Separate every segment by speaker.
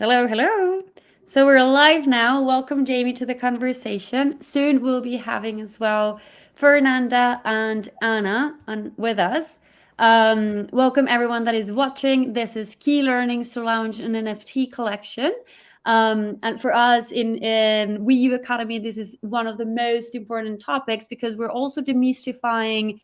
Speaker 1: Hello, hello. So we're live now. Welcome, Jamie, to the conversation. Soon we'll be having as well Fernanda and Anna with us. Welcome, everyone that is watching. This is Key Learnings to Launch an NFT Collection. And for us in WEYU Academy, this is one of the most important topics because we're also demystifying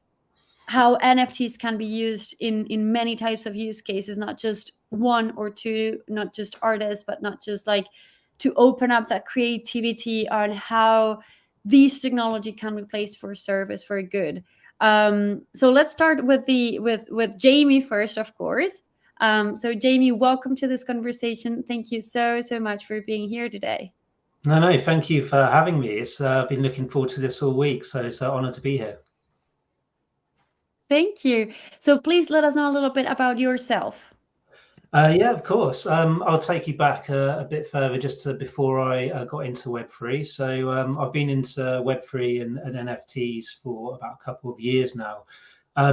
Speaker 1: how NFTs can be used in many types of use cases, not just one or two, not just artists, but not just like to open up that creativity on how these technology can be placed for service for good. So let's start with with Jamie first, of course. So Jamie, welcome to this conversation. Thank you so much for being here today.
Speaker 2: No, thank you for having me. It's been looking forward to this all week, so honored to be here.
Speaker 1: Thank you. So please let us know a little bit about yourself.
Speaker 2: Yeah, of course. I'll take you back a bit further just to before I got into Web3. So I've been into Web3 and NFTs for about a couple of years now.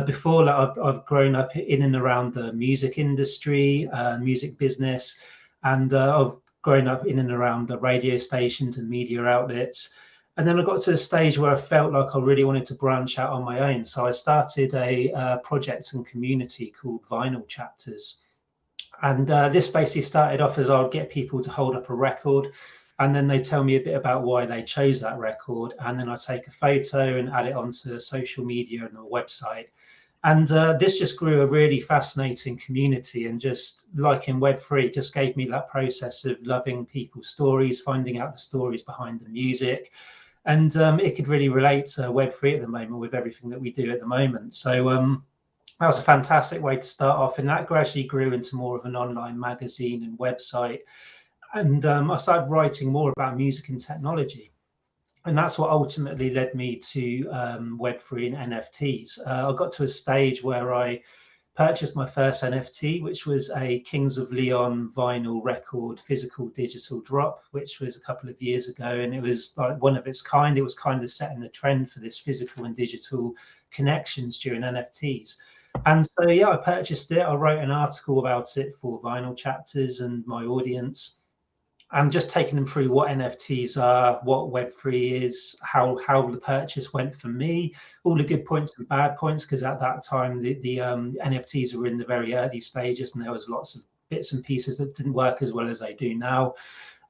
Speaker 2: Before that, I've grown up in and around the music industry, music business, and I've grown up in and around the radio stations and media outlets. And then I got to a stage where I felt like I really wanted to branch out on my own. So I started a project and community called Vinyl Chapters. And this basically started off as I would get people to hold up a record, and then they tell me a bit about why they chose that record. And then I take a photo and add it onto social media and a website. And this just grew a really fascinating community. And just like in Web3, it just gave me that process of loving people's stories, finding out the stories behind the music. And it could really relate to Web3 at the moment with everything that we do at the moment. So that was a fantastic way to start off. And that gradually grew into more of an online magazine and website. And I started writing more about music and technology. And that's what ultimately led me to Web3 and NFTs. I got to a stage where I purchased my first NFT, which was a Kings of Leon vinyl record, physical digital drop, which was a couple of years ago. And it was like one of its kind. It was kind of setting the trend for this physical and digital connections during NFTs. And so, yeah, I purchased it. I wrote an article about it for Vinyl Chapters and my audience. I'm just taking them through what NFTs are, what Web3 is, how the purchase went for me, all the good points and bad points, because at that time the NFTs were in the very early stages and there was lots of bits and pieces that didn't work as well as they do now.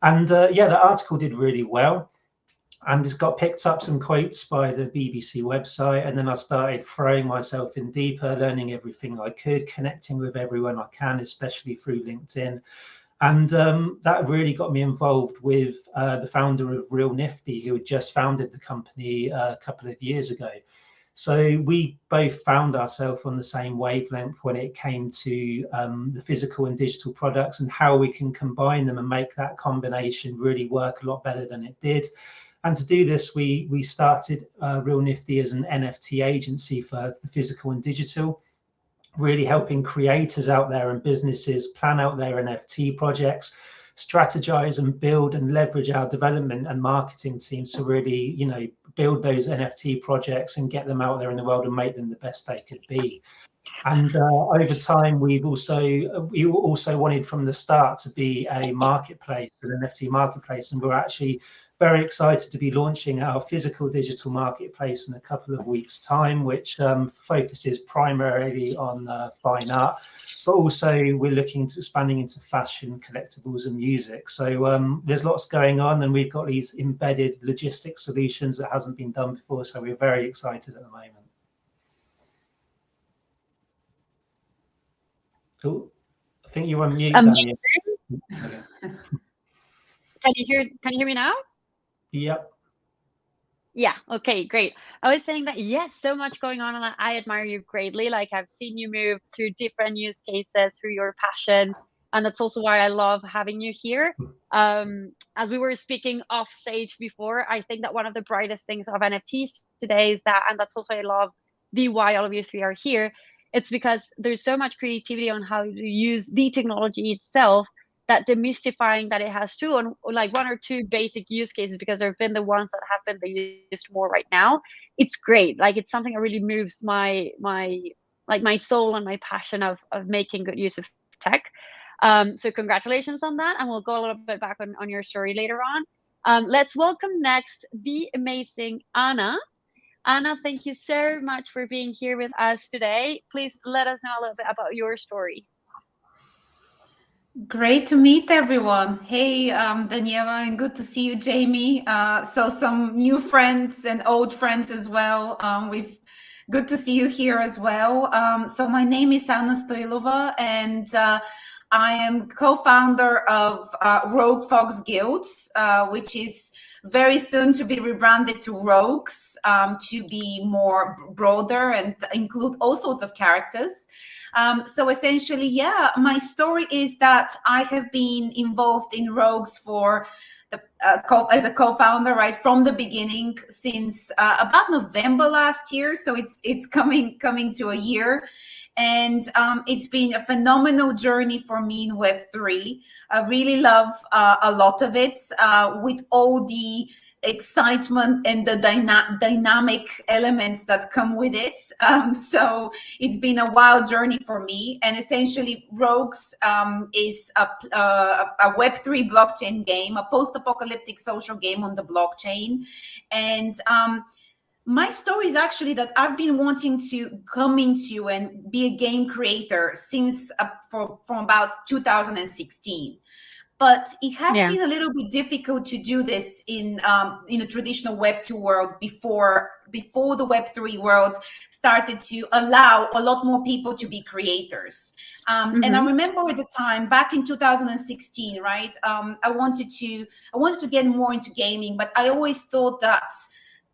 Speaker 2: And yeah, the article did really well. And it's got picked up some quotes by the BBC website. And then I started throwing myself in deeper, learning everything I could, connecting with everyone I can, especially through LinkedIn. And that really got me involved with the founder of Real Nifty, who had just founded the company a couple of years ago. So we both found ourselves on the same wavelength when it came to the physical and digital products and how we can combine them and make that combination really work a lot better than it did. And to do this, we started Real Nifty as an NFT agency for the physical and digital, really helping creators out there and businesses plan out their NFT projects, strategize and build and leverage our development and marketing teams to really, build those NFT projects and get them out there in the world and make them the best they could be. And over time, we also wanted from the start to be a marketplace, an NFT marketplace, and we're actually very excited to be launching our physical digital marketplace in a couple of weeks' time, which focuses primarily on fine art, but also we're looking to expanding into fashion, collectibles, and music. So there's lots going on, and we've got these embedded logistics solutions that hasn't been done before. So we're very excited at the moment. Oh, I think you're on mute, Daniel.
Speaker 3: Can you hear me now?
Speaker 2: Yep.
Speaker 3: Yeah, okay, great. I was saying that yes, so much going on and I admire you greatly. Like I've seen you move through different use cases, through your passions, and that's also why I love having you here. As we were speaking off stage before, I think that one of the brightest things of NFTs today is that, and that's also I love the why all of you three are here. It's because there's so much creativity on how to use the technology itself, that demystifying that it has two on like one or two basic use cases, because there have been the ones that have been the used more right now. It's great. Like it's something that really moves my soul and my passion of making good use of tech. So congratulations on that, and we'll go a little bit back on your story later on. Let's welcome next the amazing Anna. Anna, thank you so much for being here with us today. Please let us know a little bit about your story.
Speaker 4: Great to meet everyone. Hey, Daniela, and good to see you, Jamie. So some new friends and old friends as well. Good to see you here as well. So my name is Anna Stoilova, and I am co-founder of Rogue Fox Guilds, which is very soon to be rebranded to Rogues, to be more broader and include all sorts of characters. So essentially, yeah, my story is that I have been involved in Rogues for as a co-founder, right, from the beginning, since about November last year. So it's coming to a year. And it's been a phenomenal journey for me in Web3. I really love a lot of it, with all the excitement and the dynamic elements that come with it. So it's been a wild journey for me. And essentially, Rogues is a Web3 blockchain game, a post-apocalyptic social game on the blockchain. And my story is actually that I've been wanting to come into and be a game creator since from about 2016. But it has been a little bit difficult to do this in a traditional Web2 world before the Web3 world started to allow a lot more people to be creators. And I remember at the time, back in 2016, right? I wanted to get more into gaming, but I always thought that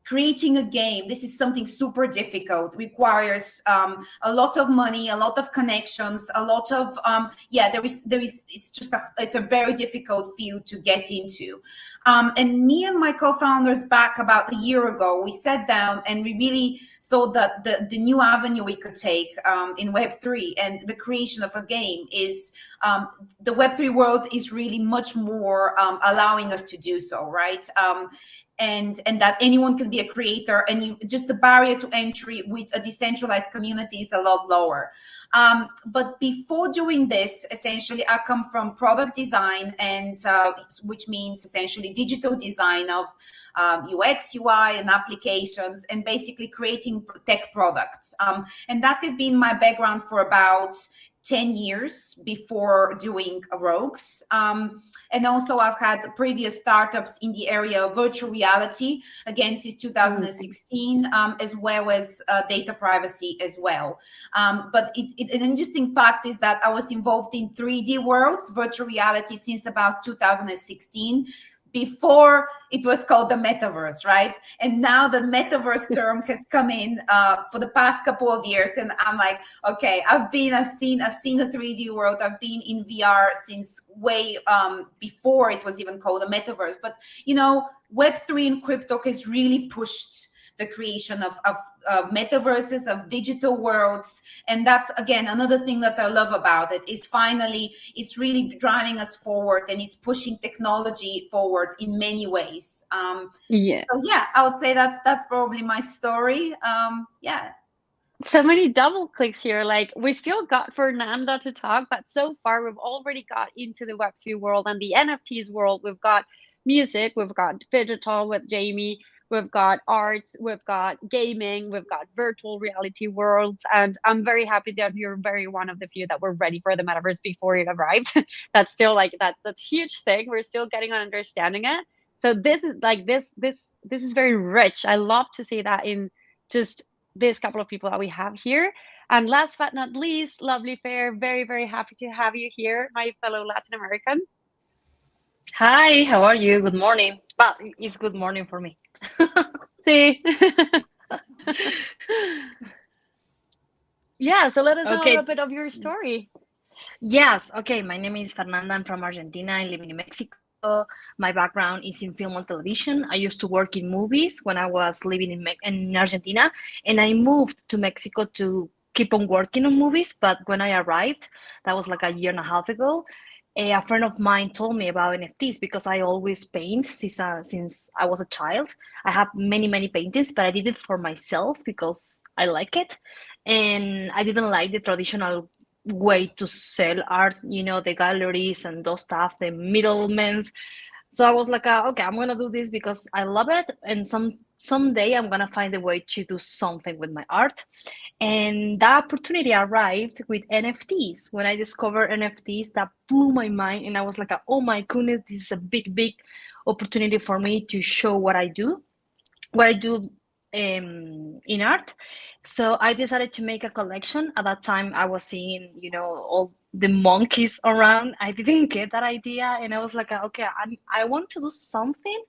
Speaker 4: creating a game, this is something super difficult, requires a lot of money, a lot of connections, a lot of it's a very difficult field to get into. And me and my co-founders back about a year ago, we sat down and we really thought that the new avenue we could take in Web3 and the creation of a game is the Web3 world is really much more allowing us to do so, right? And that anyone can be a creator, and just the barrier to entry with a decentralized community is a lot lower. But before doing this, essentially, I come from product design, and which means essentially digital design of UX, UI, and applications, and basically creating tech products. And that has been my background for about 10 years before doing Rogues. And also I've had previous startups in the area of virtual reality, again, since 2016, as well as data privacy as well. But an interesting fact is that I was involved in 3D worlds, virtual reality, since about 2016. Before it was called the metaverse, right? And now the metaverse term has come in for the past couple of years, and I'm like, okay, I've seen the 3D world. I've been in VR since way before it was even called the metaverse. But Web3 and crypto has really pushed the creation of metaverses, of digital worlds. And that's, again, another thing that I love about it is finally, it's really driving us forward, and it's pushing technology forward in many ways. So yeah, I would say that's probably my story. Yeah.
Speaker 3: So many double clicks here. Like, we still got Fernanda to talk, but so far we've already got into the Web3 world and the NFTs world. We've got music, we've got digital with Jamie, we've got arts, we've got gaming, we've got virtual reality worlds. And I'm very happy that you're very one of the few that were ready for the metaverse before it arrived. That's still like, that's a huge thing. We're still getting on understanding it. So this is like, this is very rich. I love to see that in just this couple of people that we have here. And last but not least, lovely Fair, very, very happy to have you here, my fellow Latin American.
Speaker 5: Hi, how are you? Good morning. Well, it's good morning for me.
Speaker 3: See. Yeah, so let us know a little bit of your story.
Speaker 5: Yes, okay, my name is Fernanda. I'm from Argentina. I live in Mexico. My background is in film and television. I used to work in movies when I was living in Argentina, and I moved to Mexico to keep on working on movies. But when I arrived, that was like a year and a half ago, a friend of mine told me about NFTs because I always paint since I was a child. I have many paintings, but I did it for myself because I like it, and I didn't like the traditional way to sell art, the galleries and those stuff, the middlemen. So I was like, okay, I'm gonna do this because I love it, and someday I'm gonna find a way to do something with my art. And that opportunity arrived with NFTs. When I discovered NFTs, that blew my mind, and I was like, oh my goodness, this is a big, big opportunity for me to show what I do in art. So I decided to make a collection. At that time, I was seeing, all the monkeys around. I didn't get that idea, and I was like, okay, I want to do something,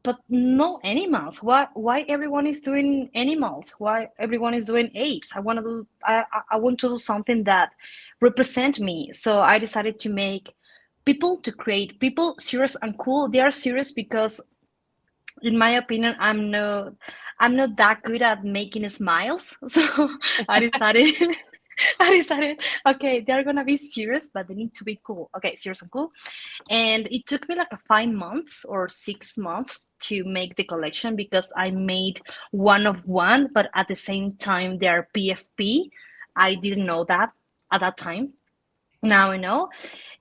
Speaker 5: but no animals. Why everyone is doing animals? Why everyone is doing apes? I want to do something that represent me. So I decided to create people serious and cool. They are serious because, in my opinion, I'm not that good at making smiles. So I decided I decided, okay, they're gonna be serious, but they need to be cool. Okay, serious and cool. And it took me like 5 months or 6 months to make the collection because I made one of one, but at the same time they are PFP. I didn't know that at that time. Now I know.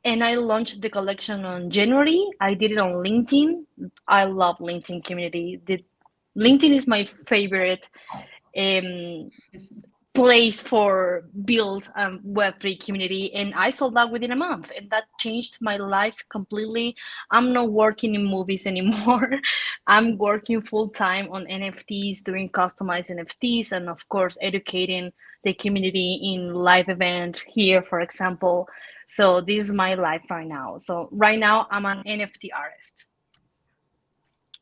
Speaker 5: And I launched the collection on January. I did it on LinkedIn. I love LinkedIn community. LinkedIn is my favorite place for build Web3 community, and I sold out within a month, and that changed my life completely. I'm not working in movies anymore. I'm working full time on NFTs, doing customized NFTs, and of course educating the community in live event here, for example. So this is my life right now. So right now I'm an NFT artist.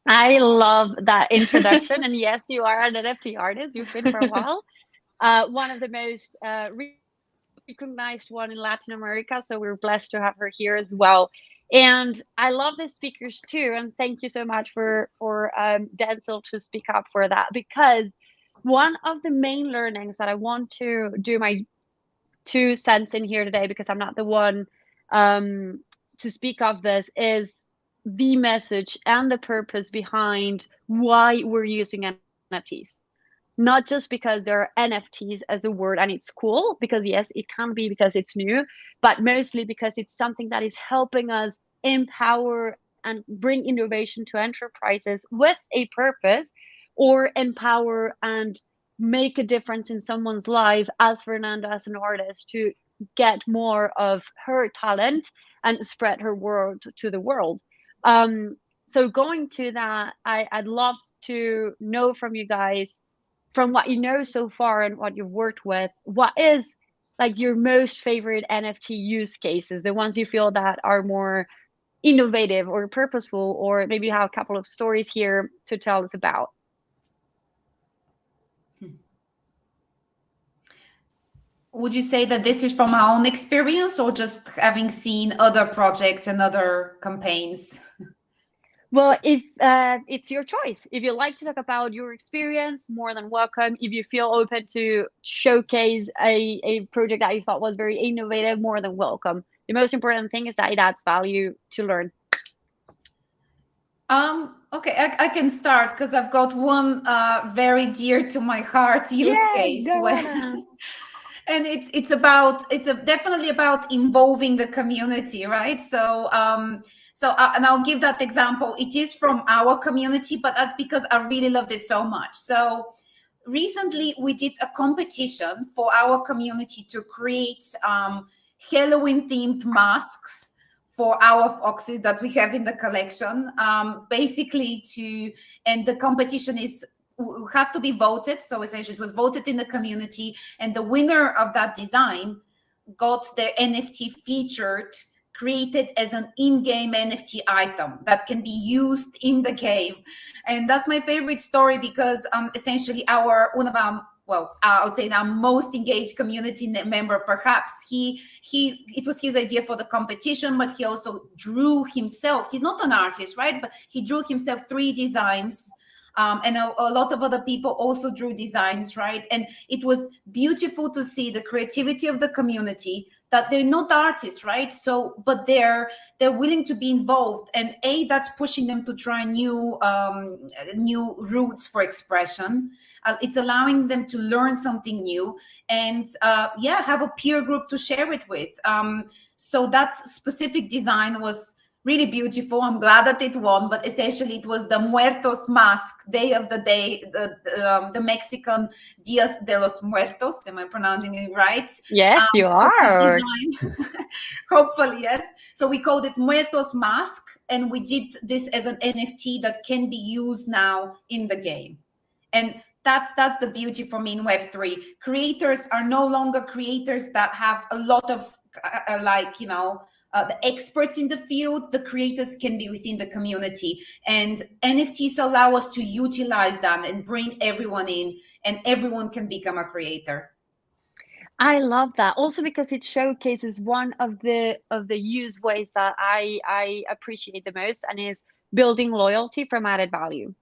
Speaker 3: I love that introduction. And yes, you are an NFT artist. You've been for a while. One of the most recognized one in Latin America. So we're blessed to have her here as well. And I love the speakers too. And thank you so much for Denzel to speak up for that, because one of the main learnings that I want to do my 2 cents in here today, because I'm not the one to speak of this, is the message and the purpose behind why we're using NFTs. Not just because there are NFTs as a word and it's cool, because yes, it can be because it's new, but mostly because it's something that is helping us empower and bring innovation to enterprises with a purpose, or empower and make a difference in someone's life, as Fernanda, as an artist, to get more of her talent and spread her world to the world. So going to that, I'd love to know from you guys, from what you know so far and what you've worked with, what is like your most favorite NFT use cases, the ones you feel that are more innovative or purposeful, or maybe you have a couple of stories here to tell us about.
Speaker 4: Would you say that this is from our own experience, or just having seen other projects and other campaigns?
Speaker 3: Well, if it's your choice. If you like to talk about your experience, more than welcome. If you feel open to showcase a project that you thought was very innovative, more than welcome. The most important thing is that it adds value to learn.
Speaker 4: Okay, I can start because I've got one very dear to my heart use case. And it's definitely about involving the community, right? So and I'll give that example. It is from our community, but that's because I really loved it so much. So recently we did a competition for our community to create Halloween themed masks for our foxes that we have in the collection. And the competition is have to be voted. So essentially it was voted in the community, and the winner of that design got their NFT featured, created as an in-game NFT item that can be used in the game. And that's my favorite story, because essentially I would say our most engaged community member, perhaps, it was his idea for the competition, but he also drew himself. He's not an artist, right? But he drew himself 3 designs. And a lot of other people also drew designs, right? And it was beautiful to see the creativity of the community that they're not artists, right? So, but they're willing to be involved, and that's pushing them to try new routes for expression. It's allowing them to learn something new, and have a peer group to share it with. So that specific design was really beautiful. I'm glad that it won, but essentially it was the Muertos mask, Day of the Day, the Mexican Dias de los Muertos. Am I pronouncing it right?
Speaker 3: Yes, you are.
Speaker 4: Hopefully, yes. So we called it Muertos mask, and we did this as an NFT that can be used now in the game. And that's the beauty for me in Web3. Creators are no longer creators that have a lot of the experts in the field. The creators can be within the community, and NFTs allow us to utilize them and bring everyone in, and everyone can become a creator.
Speaker 3: I love that also because it showcases one of the use ways that I appreciate the most, and is building loyalty from added value.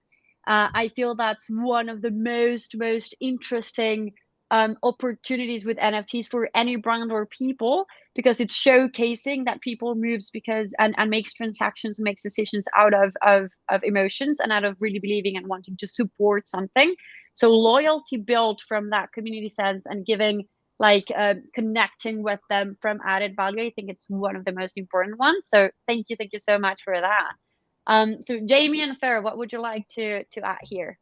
Speaker 3: I feel that's one of the most interesting opportunities with NFTs for any brand or people, because it's showcasing that people moves because and makes transactions, makes decisions out of emotions and out of really believing and wanting to support something. So loyalty built from that community sense and giving connecting with them from added value, I think it's one of the most important ones. So thank you so much for that. So Jamie and Farah, what would you like to add here?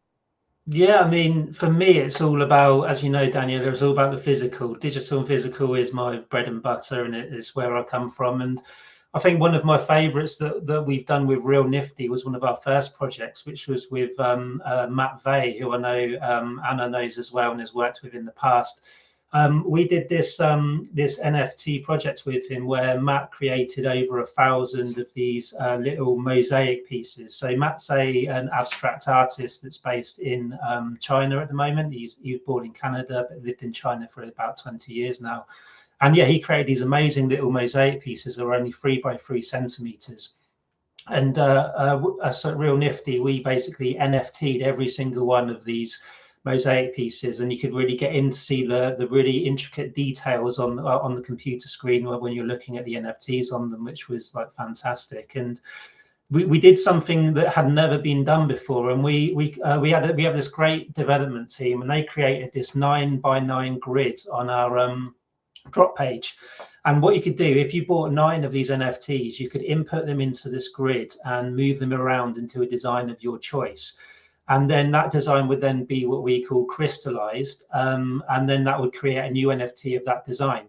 Speaker 2: Yeah, I mean, for me, it's all about, as you know, Daniela, it's all about the physical. Digital and physical is my bread and butter, and it is where I come from. And I think one of my favorites that we've done with Real Nifty was one of our first projects, which was with Matt Vey, who I know Anna knows as well and has worked with in the past. We did this NFT project with him where Matt created over 1,000 of these little mosaic pieces. So Matt's an abstract artist that's based in China at the moment. He was born in Canada but lived in China for about 20 years now. And yeah, he created these amazing little mosaic pieces that are only 3 by 3 centimeters. And so Real Nifty, we basically NFT'd every single one of these mosaic pieces, and you could really get in to see the really intricate details on the computer screen when you're looking at the NFTs on them, which was like fantastic. And we did something that had never been done before, and we have this great development team, and they created this 9 by 9 grid on our drop page. And what you could do, if you bought 9 of these NFTs, you could input them into this grid and move them around into a design of your choice. And then that design would then be what we call crystallized. And then that would create a new NFT of that design.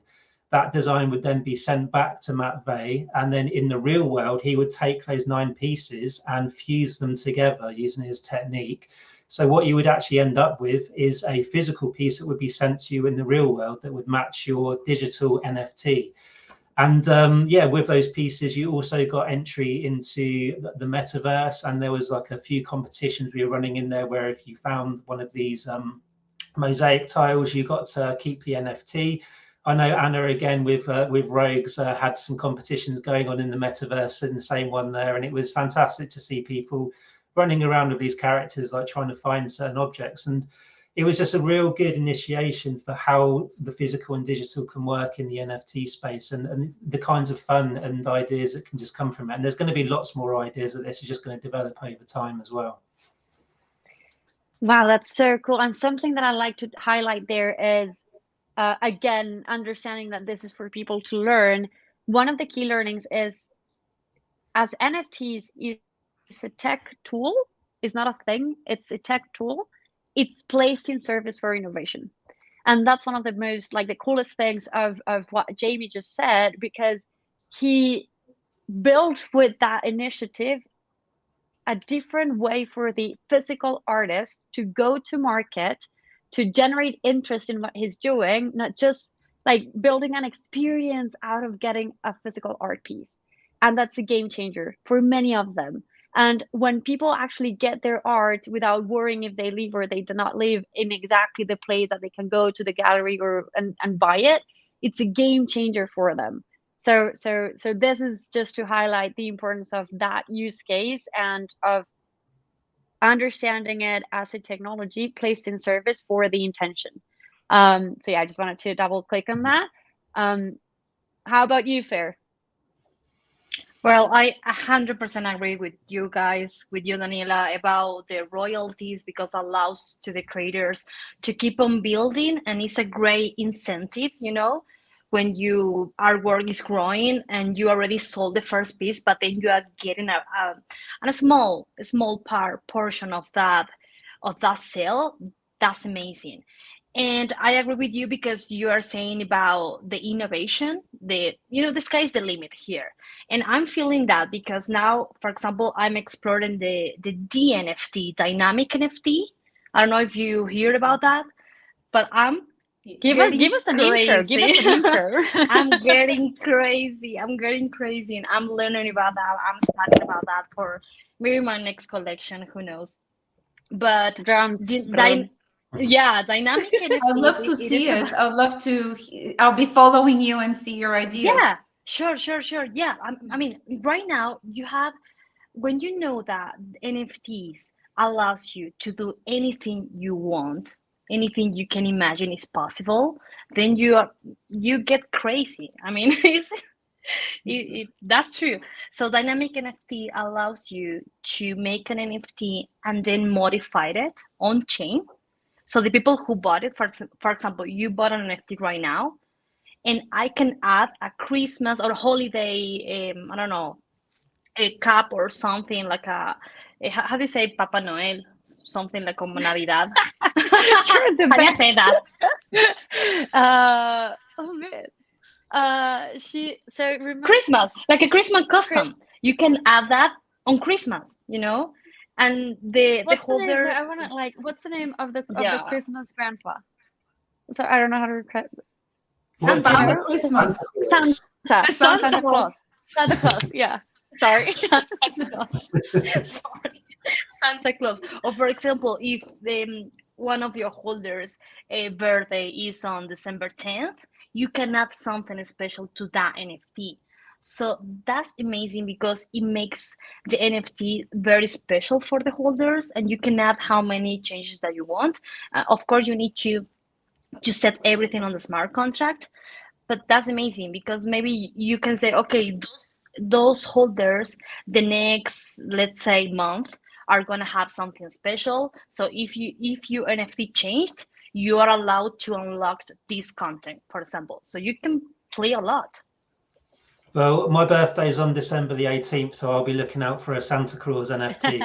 Speaker 2: That design would then be sent back to Matt Vey. And then in the real world, he would take those 9 pieces and fuse them together using his technique. So what you would actually end up with is a physical piece that would be sent to you in the real world that would match your digital NFT. And with those pieces, you also got entry into the metaverse, and there was like a few competitions we were running in there where if you found one of these mosaic tiles, you got to keep the NFT. I know Anna, again, with Rogues, had some competitions going on in the metaverse in the same one there, and it was fantastic to see people running around with these characters, like trying to find certain objects. And it was just a real good initiation for how the physical and digital can work in the NFT space, and the kinds of fun and ideas that can just come from it. And there's going to be lots more ideas that this is just going to develop over time as well.
Speaker 3: Wow, that's so cool. And something that I like to highlight there is, again, understanding that this is for people to learn. One of the key learnings is, as NFTs is a tech tool, is not a thing, it's a tech tool. It's placed in service for innovation. And that's one of the most, the coolest things of what Jamie just said, because he built with that initiative a different way for the physical artist to go to market, to generate interest in what he's doing, not just building an experience out of getting a physical art piece. And that's a game changer for many of them. And when people actually get their art without worrying if they leave or they do not live in exactly the place that they can go to the gallery and buy it, it's a game changer for them. So this is just to highlight the importance of that use case and of understanding it as a technology placed in service for the intention. So yeah, I just wanted to double click on that. How about you, Fair?
Speaker 5: Well, I 100% agree with you guys, with you, Daniela, about the royalties because allows to the creators to keep on building, and it's a great incentive, when your artwork is growing and you already sold the first piece, but then you are getting a small portion of that sale. That's amazing. And I agree with you because you are saying about the innovation, the sky's the limit here. And I'm feeling that because now, for example, I'm exploring the DNFT, dynamic NFT. I don't know if you heard about that, but I'm
Speaker 3: Give us an intro. Give us an intro.
Speaker 5: I'm getting crazy. I'm getting crazy, and I'm learning about that. I'm studying about that for maybe my next collection. Who knows? But
Speaker 3: Drums.
Speaker 5: dynamic NFTs.
Speaker 4: I'd love to see it. I'd love to. I'll be following you and see your ideas.
Speaker 5: Yeah, sure. Yeah, I mean, right now you have, when you know that NFTs allows you to do anything you want, anything you can imagine is possible, then you get crazy. I mean, that's true. So dynamic NFT allows you to make an NFT and then modify it on chain. So the people who bought it, for example, you bought an NFT right now, and I can add a Christmas or holiday, I don't know, a cup or something like how do you say Papa Noel? Something like como Navidad.
Speaker 3: You're the
Speaker 5: How do you
Speaker 3: best.
Speaker 5: say that?
Speaker 3: Oh man. Remember
Speaker 5: Christmas, like a Christmas custom. You can add that on Christmas, and the
Speaker 3: what's the name?
Speaker 5: holder.
Speaker 3: I want to what's the name of the
Speaker 5: Yeah.
Speaker 3: Christmas grandpa? So I don't know how to
Speaker 5: Santa.
Speaker 4: Father Christmas.
Speaker 3: Santa Claus. Santa Claus. Yeah. Sorry.
Speaker 5: Santa Claus. Sorry. Santa Claus. Or for example, if one of your holders' birthday is on December 10th, you can add something special to that NFT. So that's amazing because it makes the NFT very special for the holders, and you can add how many changes that you want. Of course, you need to set everything on the smart contract, but that's amazing because maybe you can say, okay, those holders the next, let's say, month are going to have something special. So if your NFT changed, you are allowed to unlock this content, for example. So you can play a lot.
Speaker 2: Well, my birthday is on December the 18th, so I'll be looking out for a Santa Claus NFT.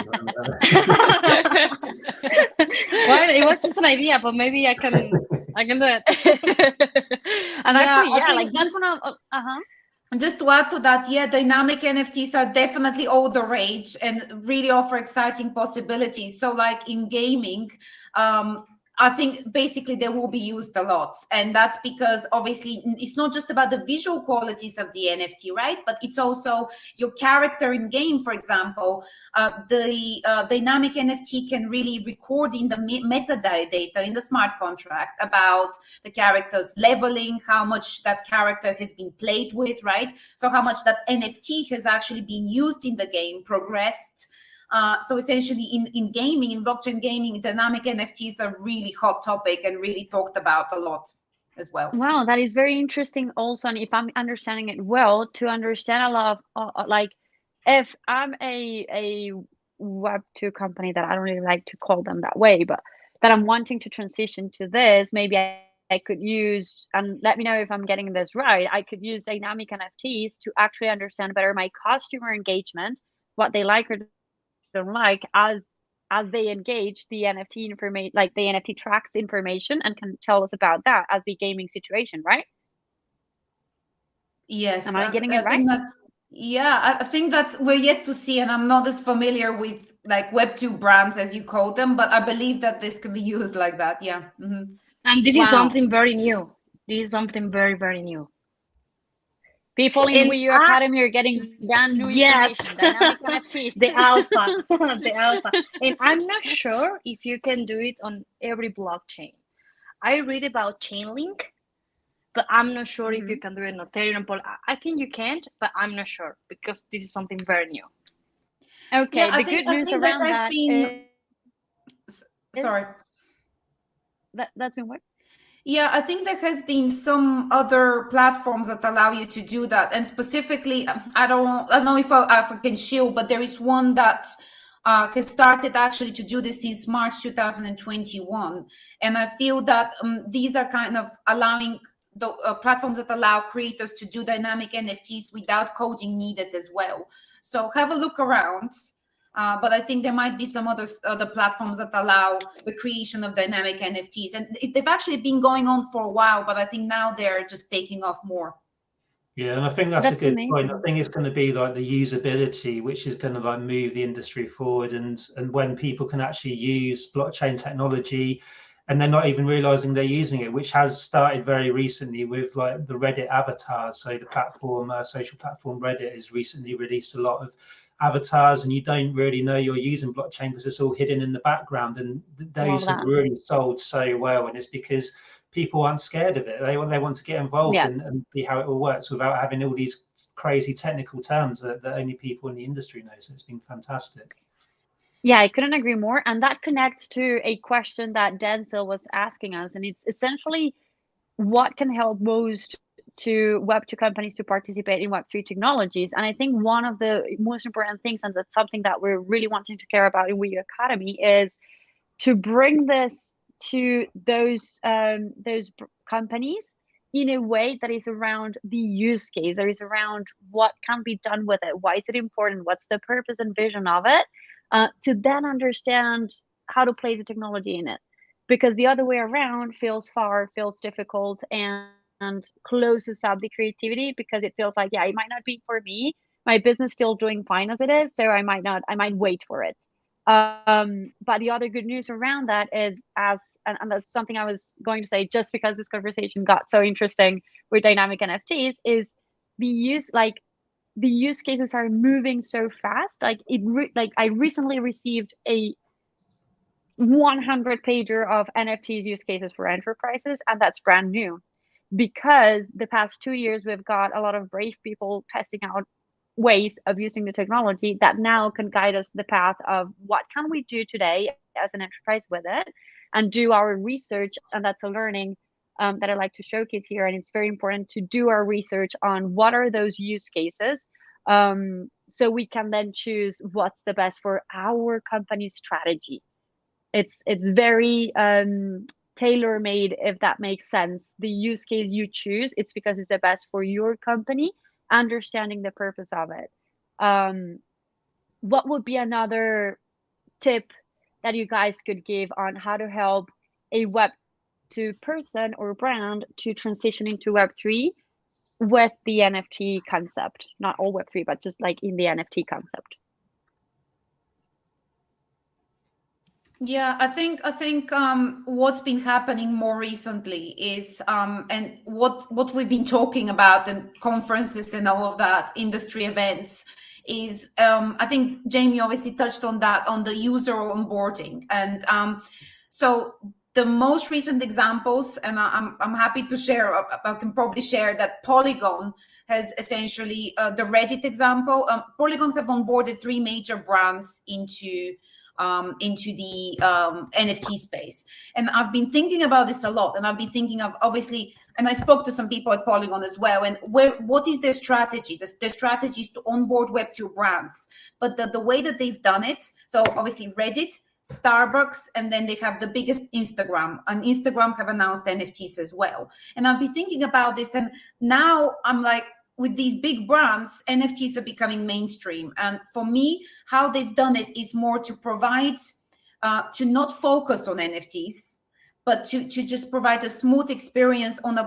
Speaker 5: Well, it was just an idea, but maybe I can do it.
Speaker 3: And
Speaker 4: Yeah,
Speaker 3: actually, that's one of
Speaker 4: And just to add to that, dynamic NFTs are definitely all the rage and really offer exciting possibilities. So like in gaming, I think basically they will be used a lot. And that's because obviously it's not just about the visual qualities of the NFT, right? But it's also your character in game, for example. The dynamic NFT can really record in the metadata in the smart contract about the character's leveling, how much that character has been played with, right? So how much that NFT has actually been used in the game, progressed. So essentially in gaming, in blockchain gaming, dynamic NFTs are really hot topic and really talked about a lot as well.
Speaker 3: Wow, that is very interesting also. And if I'm understanding it well, to understand a lot of if I'm a Web2 company that I don't really like to call them that way, but that I'm wanting to transition to this, maybe I could use, and let me know if I'm getting this right, I could use dynamic NFTs to actually understand better my customer engagement, what they like or don't like as they engage the NFT information, like the NFT tracks information and can tell us about that as the gaming situation, right?
Speaker 4: Yes.
Speaker 3: Am I getting it right?
Speaker 4: I think that's we're yet to see, and I'm not as familiar with like Web2 brands as you call them, but I believe that this can be used like that. Yeah. Mm-hmm.
Speaker 5: And this is something very new. This is something very, very new.
Speaker 3: People in WEYU Academy are getting brand new information. Dynamic NFTs.
Speaker 5: The alpha. The alpha. And I'm not sure if you can do it on every blockchain. I read about Chainlink, but I'm not sure if you can do it on Ethereum. I think you can't, but I'm not sure because this is something very new.
Speaker 3: Okay, the good news around that
Speaker 4: sorry.
Speaker 3: That's been what?
Speaker 4: Yeah, I think there has been some other platforms that allow you to do that, and specifically, I don't know if I can show, but there is one that has started actually to do this since March 2021, and I feel that these are kind of allowing the platforms that allow creators to do dynamic NFTs without coding needed as well. So have a look around. But I think there might be some other platforms that allow the creation of dynamic NFTs, and they've actually been going on for a while. But I think now they're just taking off more.
Speaker 2: Yeah, and I think that's a
Speaker 3: That's
Speaker 2: good point. I
Speaker 3: amazing.
Speaker 2: think it's going to be like the usability, which is going to like move the industry forward, and when people can actually use blockchain technology, and they're not even realizing they're using it, which has started very recently with like the Reddit avatars. So the platform, social platform Reddit, has recently released a lot of avatars, and you don't really know you're using blockchain because it's all hidden in the background, and those have
Speaker 3: that.
Speaker 2: really sold so well, and it's because people aren't scared of it. They want to get involved
Speaker 3: Yeah.
Speaker 2: and see how it all works without having all these crazy technical terms that only people in the industry know. So it's been fantastic.
Speaker 3: Yeah, I couldn't agree more. And that connects to a question that Denzel was asking us. And it's essentially what can help most to Web2 companies to participate in Web3 technologies. And I think one of the most important things, and that's something that we're really wanting to care about in WEYU Academy, is to bring this to those companies in a way that is around the use case, that is around what can be done with it, why is it important, what's the purpose and vision of it, to then understand how to place the technology in it. Because the other way around feels far, feels difficult, and closes up the creativity because it feels like, yeah, it might not be for me. My business still doing fine as it is, so I might wait for it. But the other good news around that is, and that's something I was going to say, just because this conversation got so interesting with dynamic NFTs, is the use cases are moving so fast. Like I recently received a 100 pager of NFTs use cases for enterprises, and that's brand new, because the past 2 years we've got a lot of brave people testing out ways of using the technology that now can guide us the path of what can we do today as an enterprise with it, and do our research. And that's a learning that I like to showcase here. And it's very important to do our research on what are those use cases, so we can then choose what's the best for our company's strategy. It's very tailor made, if that makes sense. The use case you choose, it's because it's the best for your company, understanding the purpose of it. What would be another tip that you guys could give on how to help a Web2 person or brand to transition into Web3 with the NFT concept? Not all Web3, but just like in the NFT concept.
Speaker 4: Yeah, I think what's been happening more recently is and what we've been talking about in conferences and all of that, industry events, is I think Jamie obviously touched on that, on the user onboarding. And so the most recent examples, and I'm happy to share, I can probably share that Polygon has essentially the Reddit example. Polygon have onboarded 3 major brands into the NFT space. And I've been thinking about this a lot, and I've been thinking of, obviously, and I spoke to some people at Polygon as well, and what is their strategy? Their strategy is to onboard Web2 brands, but the way that they've done it, so obviously Reddit, Starbucks, and then they have the biggest Instagram, and Instagram have announced NFTs as well. And I've been thinking about this, and now I'm like, with these big brands, NFTs are becoming mainstream. And for me, how they've done it is more to provide, to not focus on NFTs, but to just provide a smooth experience in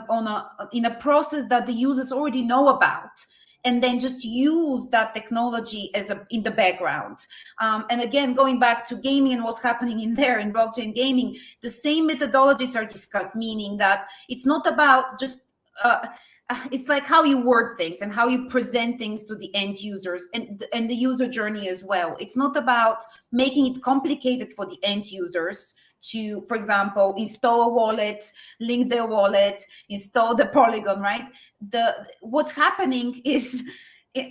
Speaker 4: a process that the users already know about, and then just use that technology in the background. And again, going back to gaming and what's happening in there in blockchain gaming, the same methodologies are discussed, meaning that it's not about just it's like how you word things and how you present things to the end users, and the user journey as well. It's not about making it complicated for the end users to, for example, install a wallet, link their wallet, install the Polygon, right? What's happening is,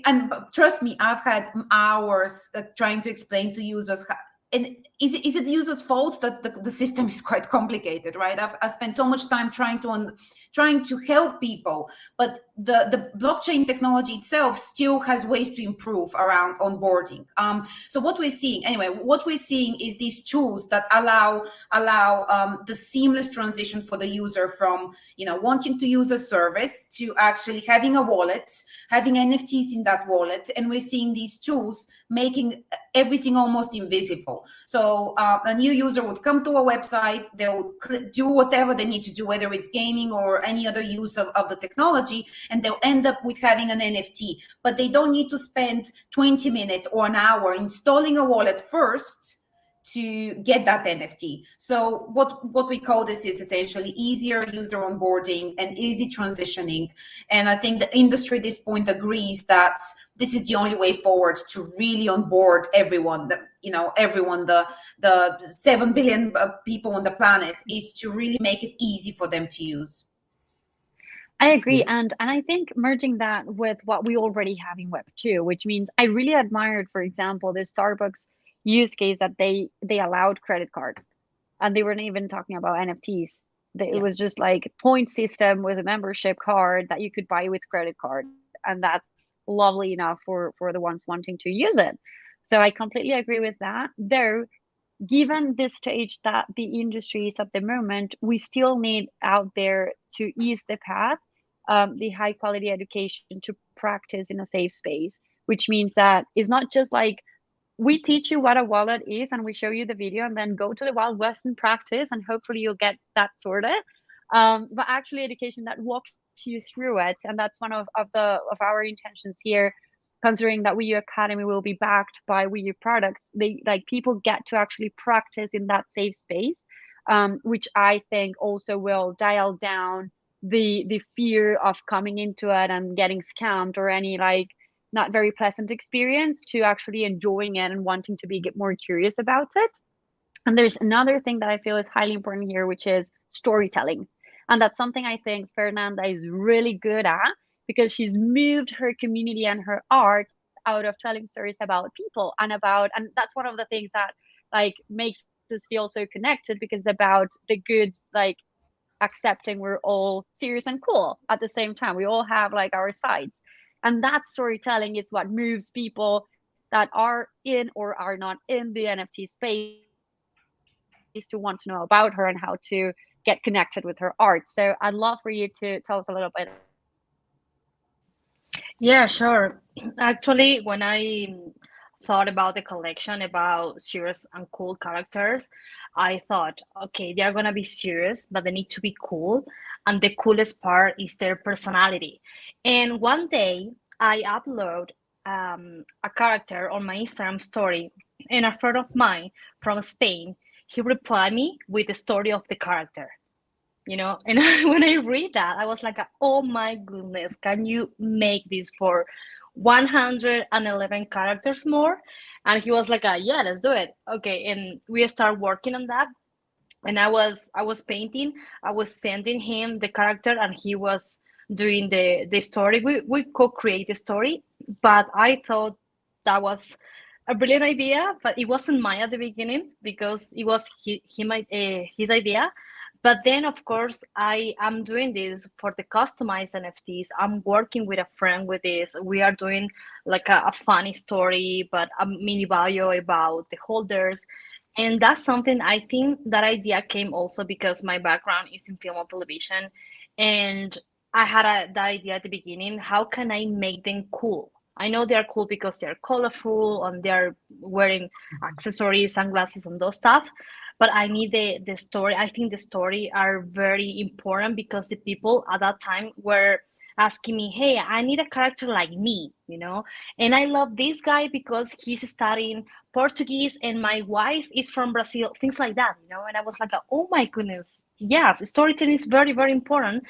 Speaker 4: and trust me, I've had hours trying to explain to users and is it the user's fault that the system is quite complicated, right? I've spent so much time trying to help people, but the blockchain technology itself still has ways to improve around onboarding. So what we're seeing is these tools that allow the seamless transition for the user from wanting to use a service to actually having a wallet, having NFTs in that wallet, and we're seeing these tools making everything almost invisible. So a new user would come to a website, they'll do whatever they need to do, whether it's gaming or any other use of the technology, and they'll end up with having an NFT. But they don't need to spend 20 minutes or an hour installing a wallet first to get that NFT. So what we call this is essentially easier user onboarding and easy transitioning. And I think the industry at this point agrees that this is the only way forward to really onboard everyone. The 7 billion people on the planet, is to really make it easy for them to use.
Speaker 3: I agree, and I think merging that with what we already have in Web 2, which means I really admired, for example, the Starbucks use case that they allowed credit card, and they weren't even talking about NFTs. It was just like point system with a membership card that you could buy with credit card, and that's lovely enough for the ones wanting to use it. So I completely agree with that. Though, given the stage that the industry is at the moment, we still need out there to ease the path, the high quality education to practice in a safe space, which means that it's not just like we teach you what a wallet is and we show you the video and then go to the Wild West and practice and hopefully you'll get that sorted. But actually education that walks you through it. And that's one of our intentions here, considering that WEYU Academy will be backed by WEYU products. People get to actually practice in that safe space, which I think also will dial down the fear of coming into it and getting scammed or any not very pleasant experience, to actually enjoying it and wanting to get more curious about it. And there's another thing that I feel is highly important here, which is storytelling. And that's something I think Fernanda is really good at, because she's moved her community and her art out of telling stories about people and that's one of the things that makes us feel so connected, because it's about the goods, accepting we're all serious and cool at the same time. We all have our sides. And that storytelling is what moves people that are in or are not in the NFT space to want to know about her and how to get connected with her art. So I'd love for you to tell us a little bit.
Speaker 5: Yeah, sure. Actually, when I thought about the collection about serious and cool characters, I thought, okay, they are gonna be serious, but they need to be cool. And the coolest part is their personality. And one day I upload a character on my Instagram story, and a friend of mine from Spain, he replied me with the story of the character. And when I read that, I was like, oh my goodness, can you make this for 111 characters more? And he was like, yeah, let's do it. Okay, and we start working on that. And I was painting, I was sending him the character, and he was doing the story. We co-create the story, but I thought that was a brilliant idea, but it wasn't mine at the beginning, because it was his idea. But then, of course, I am doing this for the customized NFTs. I'm working with a friend with this. We are doing a funny story, but a mini bio about the holders. And that's something, I think that idea came also because my background is in film and television. And I had that idea at the beginning. How can I make them cool? I know they're cool because they're colorful and they're wearing accessories, sunglasses, and those stuff. But I need the story. I think the story are very important, because the people at that time were asking me, hey, I need a character like me, and I love this guy because he's studying Portuguese and my wife is from Brazil, things like that, and I was like, oh my goodness, yes, storytelling is very, very important.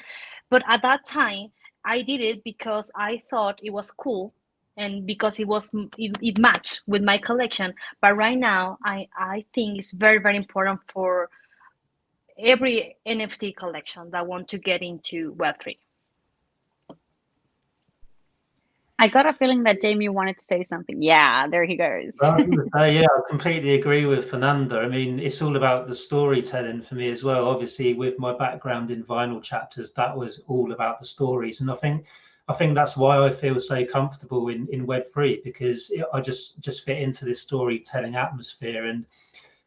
Speaker 5: But at that time, I did it because I thought it was cool, and because it matched with my collection. But right now, I think it's very, very important for every NFT collection that want to get into Web3.
Speaker 3: I got a feeling that Jamie wanted to say something. Yeah, there he goes.
Speaker 2: Yeah, I completely agree with Fernanda. I mean, it's all about the storytelling for me as well. Obviously, with my background in vinyl chapters, that was all about the stories, and I think that's why I feel so comfortable in Web3, because I just fit into this storytelling atmosphere. And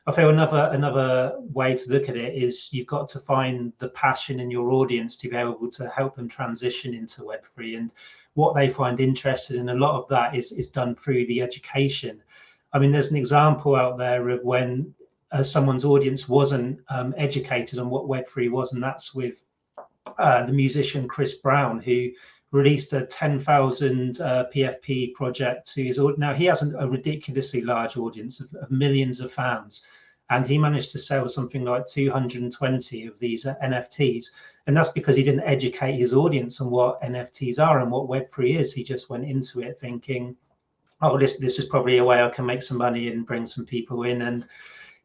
Speaker 2: I feel another way to look at it is you've got to find the passion in your audience to be able to help them transition into Web3 and what they find interested in. A lot of that is done through the education. I mean, there's an example out there of when someone's audience wasn't educated on what Web3 was, and that's with the musician Chris Brown, who released a 10,000 PFP project to his audience. Now, he has a ridiculously large audience of millions of fans, and he managed to sell something like 220 of these NFTs. And that's because he didn't educate his audience on what NFTs are and what Web3 is. He just went into it thinking, oh, this is probably a way I can make some money and bring some people in. And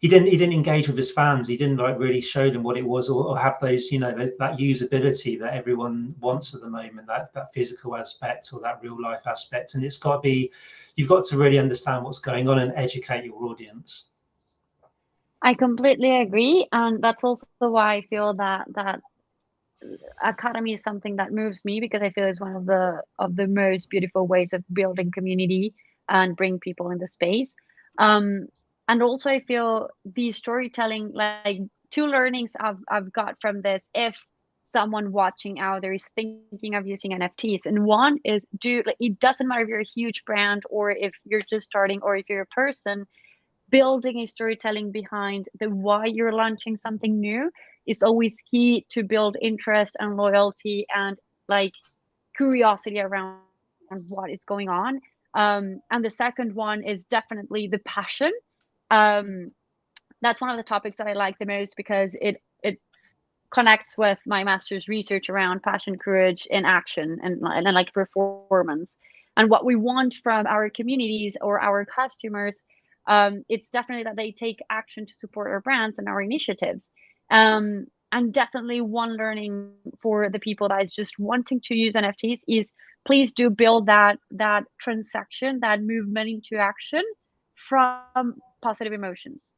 Speaker 2: he didn't engage with his fans. He didn't like really show them what it was, or have those, you know, that usability that everyone wants at the moment, that physical aspect or that real life aspect. And it's got to be, you've got to really understand what's going on and educate your audience.
Speaker 3: I completely agree, and that's also why I feel that academy is something that moves me, because I feel it's one of the most beautiful ways of building community and bring people in the space. And also I feel the storytelling, like two learnings I've got from this, if someone watching out there is thinking of using NFTs. And one is, it doesn't matter if you're a huge brand or if you're just starting or if you're a person, building a storytelling behind the why you're launching something new is always key to build interest and loyalty and like curiosity around what is going on. And the second one is definitely the passion. That's one of the topics that I like the most, because it connects with my master's research around passion, courage, and action, and like performance. And what we want from our communities or our customers, it's definitely that they take action to support our brands and our initiatives. And definitely one learning for the people that is just wanting to use NFTs is, please do build that transaction, that movement into action from positive emotions,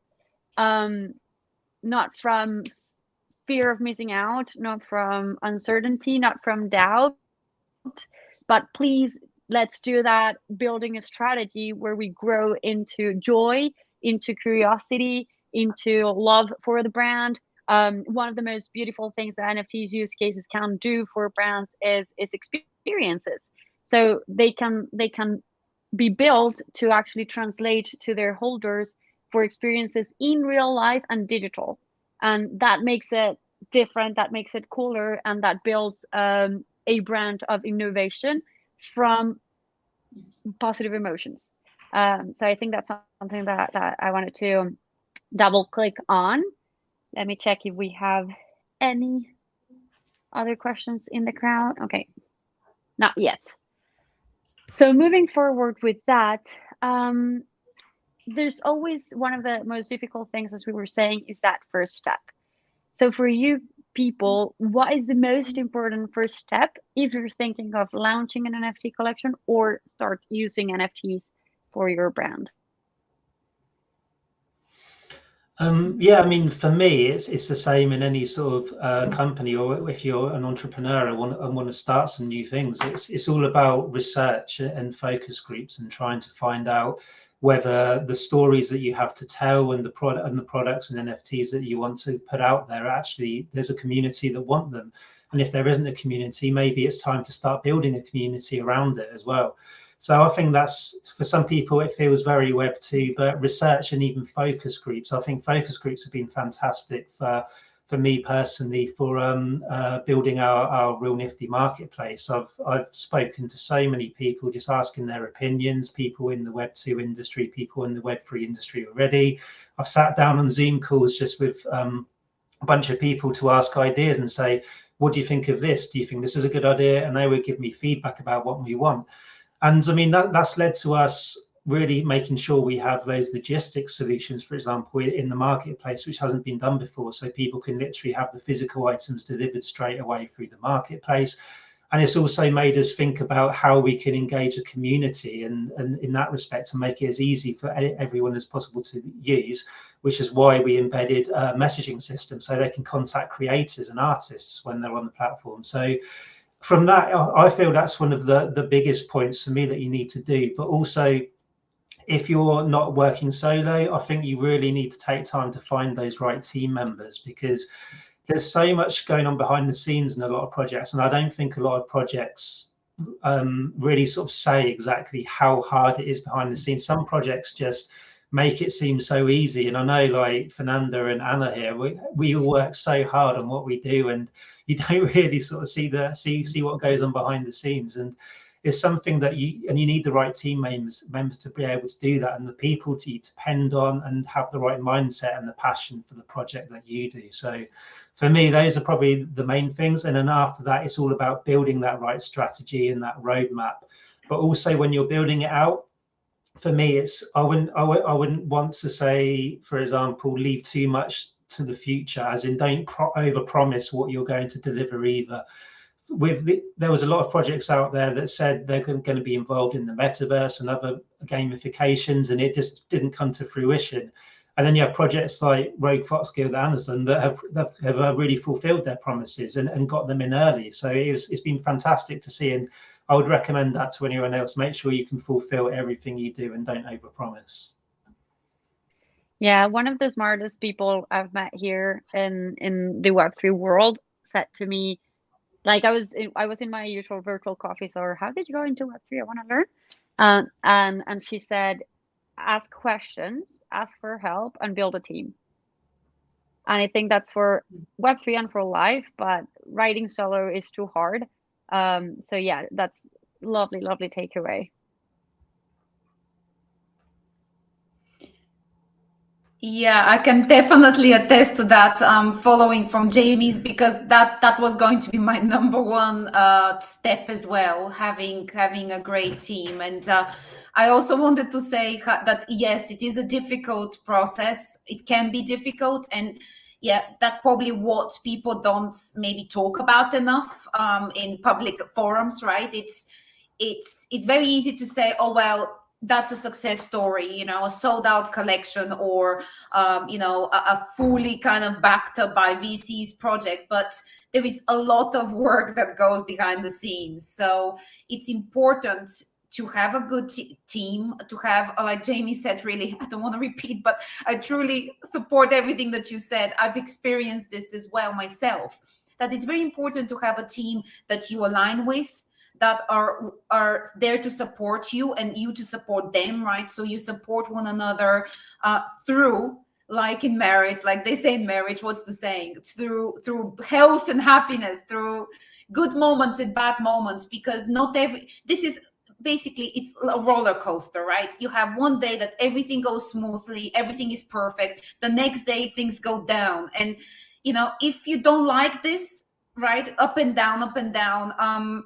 Speaker 3: not from fear of missing out, not from uncertainty, not from doubt, but please, let's do that building a strategy where we grow into joy, into curiosity, into love for the brand. One of the most beautiful things that NFTs use cases can do for brands is experiences. So they can be built to actually translate to their holders for experiences in real life and digital. And that makes it different, that makes it cooler, and that builds a brand of innovation from positive emotions. So I think that's something that I wanted to double click on. Let me check if we have any other questions in the crowd. Okay, not yet. So moving forward with that, there's always one of the most difficult things, as we were saying, is that first step. So for you people, what is the most important first step if you're thinking of launching an NFT collection or start using NFTs for your brand?
Speaker 2: Yeah, I mean, for me, it's the same in any sort of company, or if you're an entrepreneur and want to start some new things. It's all about research and focus groups and trying to find out whether the stories that you have to tell and the products and NFTs that you want to put out there, actually there's a community that want them. And if there isn't a community, maybe it's time to start building a community around it as well. So I think that's, for some people, it feels very Web2, but research and even focus groups. I think focus groups have been fantastic for me personally, for building our Real Nifty marketplace. I've spoken to so many people, just asking their opinions, people in the Web2 industry, people in the Web3 industry already. I've sat down on Zoom calls just with a bunch of people to ask ideas and say, what do you think of this? Do you think this is a good idea? And they would give me feedback about what we want. And I mean, that's led to us really making sure we have those logistics solutions, for example, in the marketplace, which hasn't been done before. So people can literally have the physical items delivered straight away through the marketplace. And it's also made us think about how we can engage a community, and in that respect, to make it as easy for everyone as possible to use, which is why we embedded a messaging system so they can contact creators and artists when they're on the platform. So from that, I feel that's one of the biggest points for me that you need to do. But also, if you're not working solo, I think you really need to take time to find those right team members, because there's so much going on behind the scenes in a lot of projects, and I don't think a lot of projects really sort of say exactly how hard it is behind the scenes. Some projects just make it seem so easy, and I know, like Fernanda and Anna here, we all work so hard on what we do, and you don't really sort of see what goes on behind the scenes. And it's something that you need the right team members to be able to do that, and the people to depend on, and have the right mindset and the passion for the project that you do. So for me, those are probably the main things. And then after that, it's all about building that right strategy and that roadmap. But also, when you're building it out, for me, it's I wouldn't want to say, for example, leave too much to the future, as in don't over promise what you're going to deliver either. There was a lot of projects out there that said they're going to be involved in the metaverse and other gamifications, and it just didn't come to fruition. And then you have projects like Rogue Fox Guild and Amazon that have really fulfilled their promises and got them in early. So it's been fantastic to see, and I would recommend that to anyone else. Make sure you can fulfill everything you do and don't overpromise.
Speaker 3: Yeah, one of the smartest people I've met here in the Web3 world said to me, like I was in my usual virtual coffee, so how did you go into Web3? I want to learn. And she said, ask questions, ask for help, and build a team. And I think that's for Web3 and for life, but writing solo is too hard. So yeah, that's lovely takeaway.
Speaker 4: Yeah, I can definitely attest to that, following from Jamie's, because that was going to be my number one step as well, having a great team. And I also wanted to say that, yes, it is a difficult process. It can be difficult. And yeah, that's probably what people don't maybe talk about enough in public forums, right? It's very easy to say, oh, well, that's a success story, a sold out collection, or a fully kind of backed up by VCs project. But there is a lot of work that goes behind the scenes. So it's important to have a good team, to have, like Jamie said, really, I don't want to repeat, but I truly support everything that you said. I've experienced this as well myself, that it's very important to have a team that you align with, that are there to support you and you to support them, right? So you support one another through, like in marriage, like they say in marriage, what's the saying? Through health and happiness, through good moments and bad moments, because this is basically, it's a roller coaster, right? You have one day that everything goes smoothly, everything is perfect. The next day things go down. And, if you don't like this, right, up and down,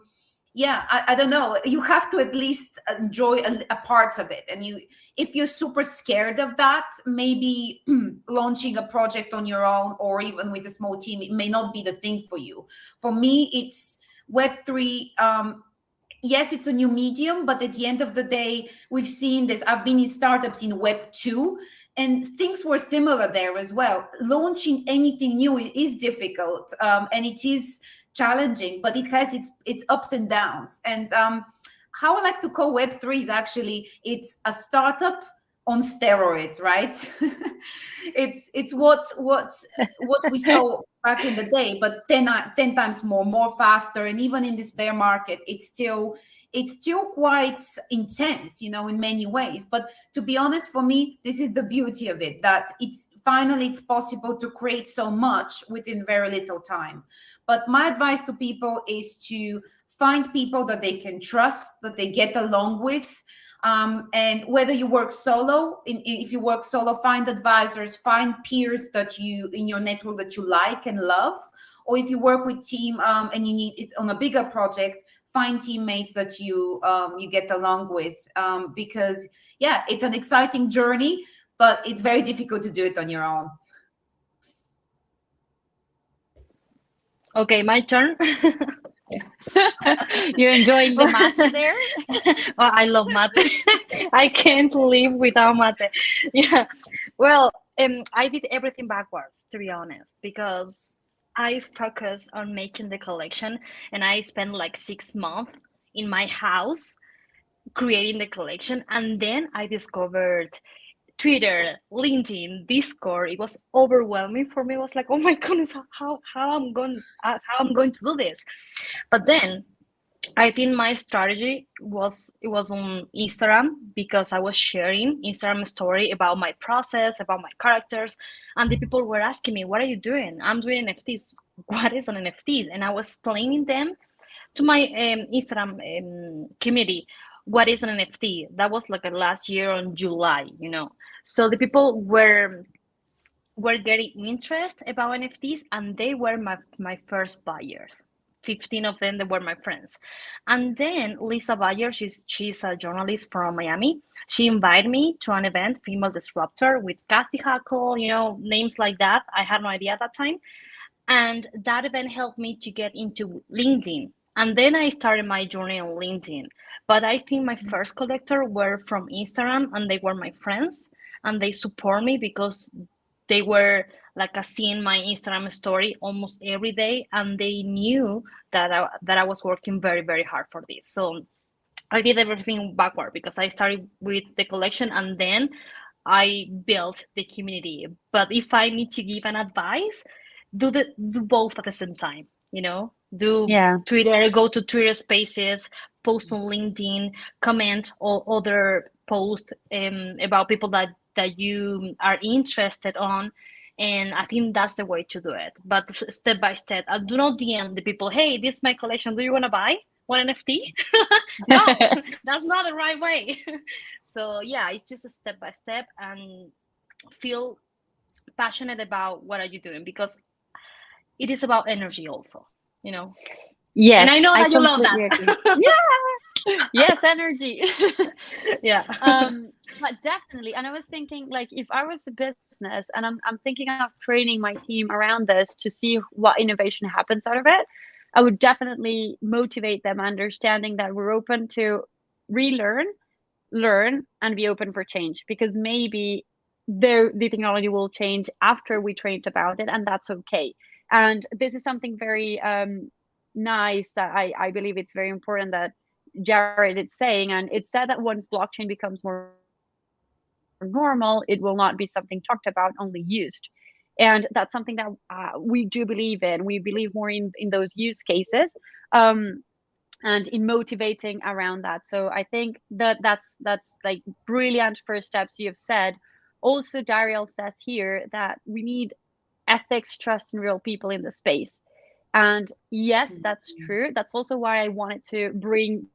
Speaker 4: yeah, I don't know, you have to at least enjoy a parts of it. And if you're super scared of that, maybe launching a project on your own, or even with a small team, it may not be the thing for you. For me, it's Web3. Yes, it's a new medium, but at the end of the day, we've seen this. I've been in startups in Web2, and things were similar there as well. Launching anything new is difficult, and it is challenging, but it has its ups and downs. And how I like to call Web3 is actually, it's a startup on steroids, right? it's what we saw back in the day, but 10 times more faster. And even in this bear market, it's still quite intense, in many ways. But to be honest, for me, this is the beauty of it, that it's possible to create so much within very little time. But my advice to people is to find people that they can trust, that they get along with. And whether you work solo, if you work solo, find advisors, find peers that in your network that you like and love. Or if you work with team and you need it on a bigger project, find teammates that you get along with. Because yeah, it's an exciting journey, but it's very difficult to do it on your own.
Speaker 5: Okay, my turn.
Speaker 3: You're enjoying the mate there?
Speaker 5: Well, I love mate. I can't live without mate. Yeah. Well, I did everything backwards, to be honest, because I focused on making the collection, and I spent like 6 months in my house creating the collection, and then I discovered Twitter, LinkedIn, Discord. It was overwhelming for me. It was like, oh my goodness, how I'm going to do this. But then I think my strategy was on Instagram, because I was sharing Instagram story about my process, about my characters, and the people were asking me, "What are you doing?" I'm doing NFTs. What is an NFTs? And I was explaining them to my Instagram community what is an NFT. That was like last year on July. So the people were getting interest about NFTs, and they were my first buyers. 15 of them, they were my friends. And then Lisa Bayer, she's a journalist from Miami. She invited me to an event, Female Disruptor, with Kathy Huckle, names like that. I had no idea at that time. And that event helped me to get into LinkedIn. And then I started my journey on LinkedIn. But I think my first collector were from Instagram, and they were my friends, and they support me because they were like seeing my Instagram story almost every day, and they knew that I was working very, very hard for this. So I did everything backward, because I started with the collection and then I built the community. But if I need to give an advice, do both at the same time. Do
Speaker 3: Yeah.
Speaker 5: Twitter, go to Twitter Spaces, post on LinkedIn, comment or other post about people that you are interested on. And I think that's the way to do it. But step by step, I do not DM the people, "Hey, this is my collection. Do you want to buy one NFT?" No, that's not the right way. So yeah, it's just a step by step, and feel passionate about what are you doing, because it is about energy also.
Speaker 3: Yes,
Speaker 5: And I know that you love
Speaker 3: completely
Speaker 5: that.
Speaker 3: agree. Yeah. Yes, energy.
Speaker 5: Yeah.
Speaker 3: But definitely, and I was thinking, like, if I was a business and I'm thinking of training my team around this to see what innovation happens out of it, I would definitely motivate them, understanding that we're open to relearn, learn, and be open for change, because maybe the technology will change after we trained about it, and that's okay. And this is something very nice that I believe it's very important that Jared is saying. And it's said that once blockchain becomes more normal, it will not be something talked about, only used. And that's something that we do believe in. We believe more in those use cases, and in motivating around that. So I think that's like brilliant first steps you've said. Also, Dariel says here that we need ethics, trust, and real people in the space. And yes, that's true. That's also why I wanted to bring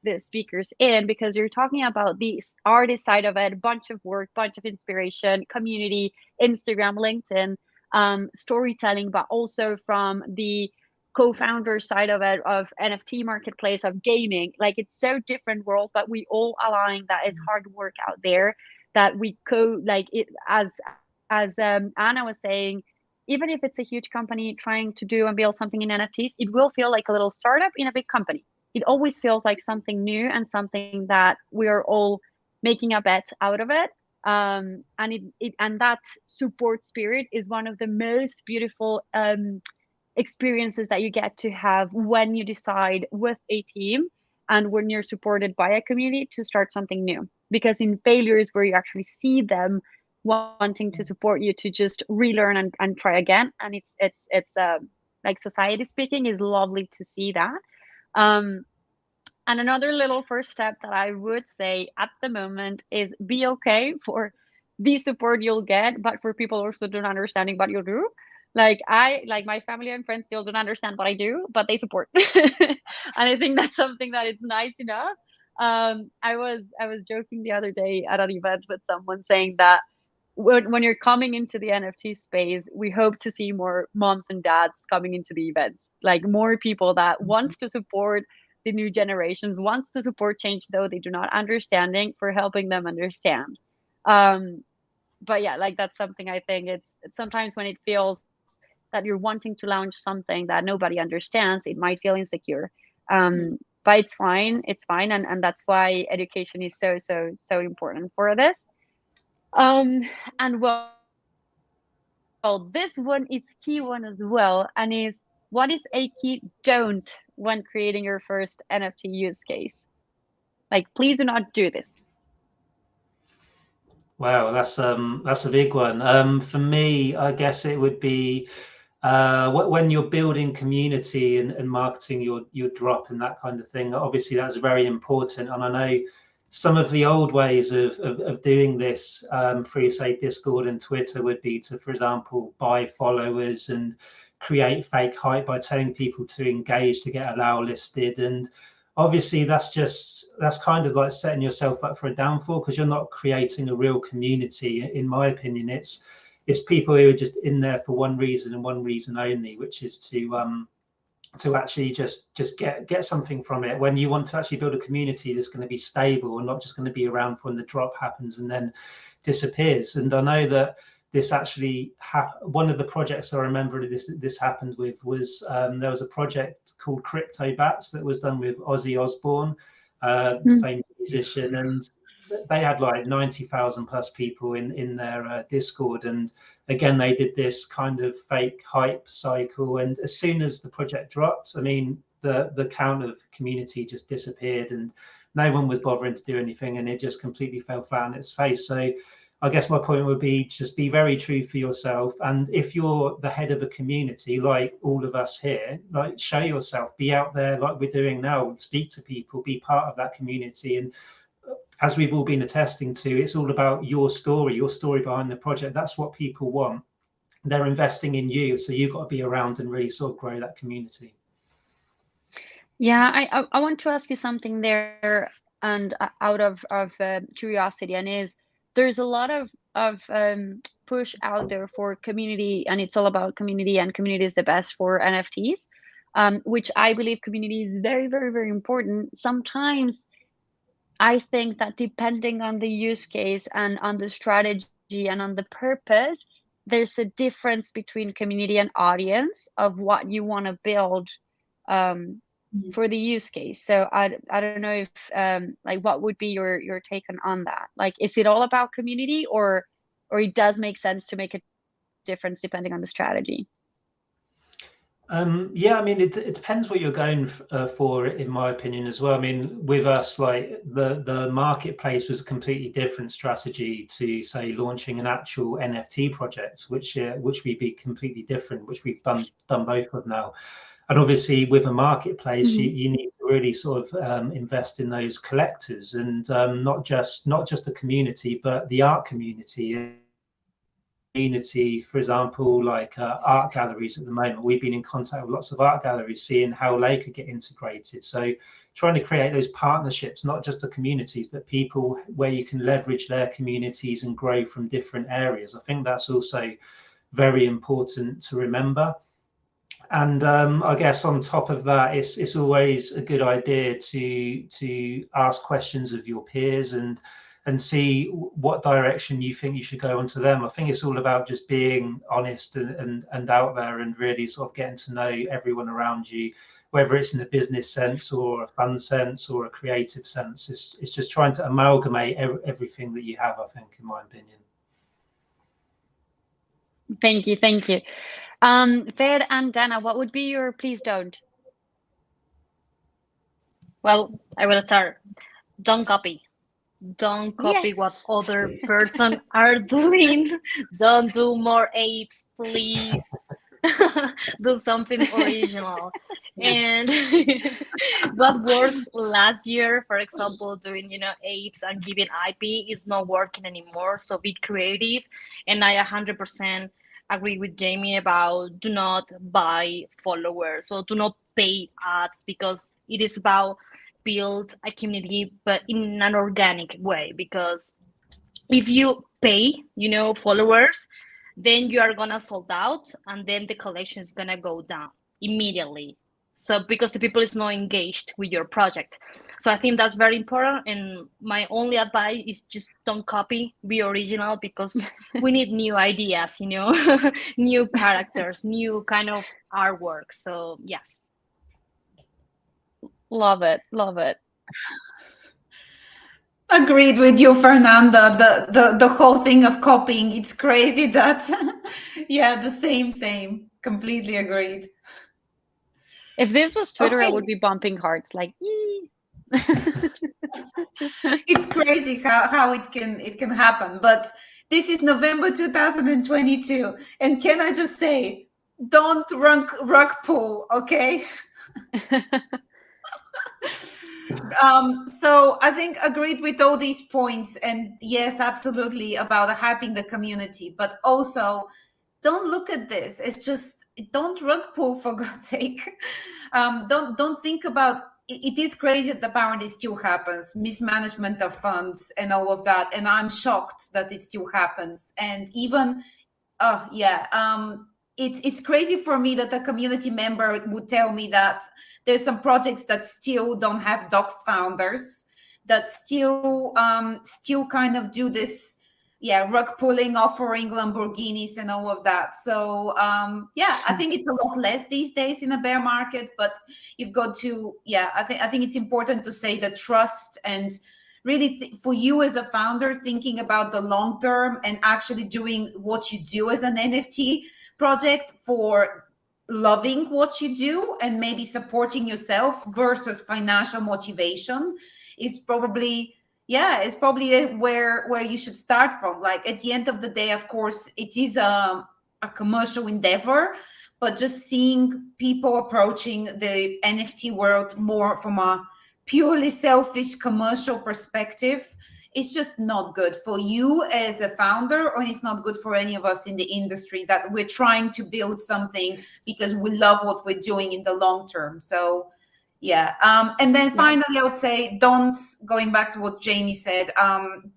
Speaker 3: the speakers in, because you're talking about the artist side of it, bunch of work, bunch of inspiration, community, Instagram, LinkedIn, storytelling, but also from the co-founder side of it, of NFT marketplace, of gaming. Like, it's so different worlds, but we all align that it's hard work out there, that we like it, as Anna was saying. Even if it's a huge company trying to do and build something in NFTs, it will feel like a little startup in a big company. It always feels like something new and something that we are all making a bet out of it. And and that support spirit is one of the most beautiful experiences that you get to have when you decide with a team and when you're supported by a community to start something new. Because in failures where you actually see them wanting to support you to just relearn and try again, and it's like, society speaking, is lovely to see that. And another little first step that I would say at the moment is be okay for the support you'll get, but for people also don't understanding what you do. Like, my family and friends still don't understand what I do, but they support. And I think that's something that it's nice enough. I was joking the other day at an event with someone, saying that when you're coming into the NFT space, we hope to see more moms and dads coming into the events, like more people that wants to support the new generations, wants to support change, though they do not understanding, for helping them understand. But yeah, like, that's something I think it's sometimes when it feels that you're wanting to launch something that nobody understands, it might feel insecure. But it's fine. It's fine. And that's why education is so important for this. And well, this one is key one as well. And is, what is a key don't when creating your first NFT use case? Like, please do not do this.
Speaker 2: Wow, that's a big one. For me, I guess it would be when you're building community and marketing your drop and that kind of thing. Obviously, that's very important. And I know some of the old ways of doing this through, say, Discord and Twitter would be to, for example, buy followers and create fake hype by telling people to engage to get allow listed. And obviously that's kind of like setting yourself up for a downfall, because you're not creating a real community. In my opinion, it's people who are just in there for one reason and one reason only, which is to actually just get something from it. When you want to actually build a community that's going to be stable and not just going to be around for when the drop happens and then disappears. And I know that this actually one of the projects I remember this happened with was there was a project called Crypto Bats that was done with Ozzy Osbourne, famous musician, and they had like 90,000 plus people in their Discord. And again, they did this kind of fake hype cycle. And as soon as the project dropped, I mean, the count of community just disappeared and no one was bothering to do anything, and it just completely fell flat on its face. So I guess my point would be just be very true for yourself. And if you're the head of a community, like all of us here, like show yourself, be out there like we're doing now, speak to people, be part of that community. And as we've all been attesting to, it's all about your story behind the project. That's what people want. They're investing in you. So you've got to be around and really sort of grow that community.
Speaker 3: Yeah, I want to ask you something there, and out of curiosity, and is, there's a lot of push out there for community, and it's all about community, and community is the best for NFTs, which I believe community is very, very, very important. Sometimes I think that depending on the use case and on the strategy and on the purpose, there's a difference between community and audience of what you want to build for the use case. So I don't know if like, what would be your take on that? Like, is it all about community, or it does make sense to make a difference depending on the strategy?
Speaker 2: Yeah, I mean, it depends what you're going for, in my opinion, as well. I mean, with us, like the marketplace was a completely different strategy to, say, launching an actual NFT project, which would be completely different, which we've done both of now. And obviously, with a marketplace, you need to really sort of invest in those collectors, and not just the community, but the art community. For example, like art galleries at the moment. We've been in contact with lots of art galleries, seeing how they could get integrated. So trying to create those partnerships, not just the communities, but people where you can leverage their communities and grow from different areas. I think that's also very important to remember. And I guess on top of that, it's always a good idea to ask questions of your peers and see what direction you think you should go onto them. I think it's all about just being honest and out there, and really sort of getting to know everyone around you, whether it's in a business sense or a fun sense or a creative sense. It's just trying to amalgamate everything that you have, I think, in my opinion.
Speaker 3: Thank you. Fer and Dana, what would be your please don't?
Speaker 5: Well, I will start. Don't copy. Don't copy what other person are doing. Don't do more apes, please. Do something original. And what works last year, for example, doing apes and giving IP is not working anymore. So be creative. And I 100% agree with Jamie about do not buy followers, so do not pay ads, because it is about build a community, but in an organic way. Because if you pay, followers, then you are gonna sold out, and then the collection is gonna go down immediately. So because the people is not engaged with your project. So I think that's very important. And my only advice is just don't copy, be original, because we need new ideas, you know, new characters, new kind of artwork. So yes.
Speaker 3: Love it. Love it.
Speaker 4: Agreed with you, Fernanda. The whole thing of copying, it's crazy that yeah, the same. Completely agreed.
Speaker 3: If this was Twitter, I
Speaker 4: Okay.
Speaker 3: would be bumping hearts like, "Yee."
Speaker 4: It's crazy how it can happen. But this is November 2022. And can I just say, don't rug pull, okay? So I think agreed with all these points, and yes, absolutely about hyping the community, but also don't look at this. It's just don't rug pull, for God's sake. Don't think about it. It is crazy that apparently still happens, mismanagement of funds and all of that, and I'm shocked that it still happens. And even it's crazy for me that a community member would tell me that there's some projects that still don't have doxed founders, that still kind of do this rug pulling, offering Lamborghinis and all of that. So I think it's a lot less these days in a bear market, but you've got to I think it's important to say the trust and really for you as a founder, thinking about the long term and actually doing what you do as an NFT project for loving what you do and maybe supporting yourself versus financial motivation is probably where you should start from. Like at the end of the day, of course, it is a commercial endeavor, but just seeing people approaching the NFT world more from a purely selfish commercial perspective, it's just not good for you as a founder, or it's not good for any of us in the industry that we're trying to build something because we love what we're doing in the long term. So and then finally, I would say going back to what Jamie said,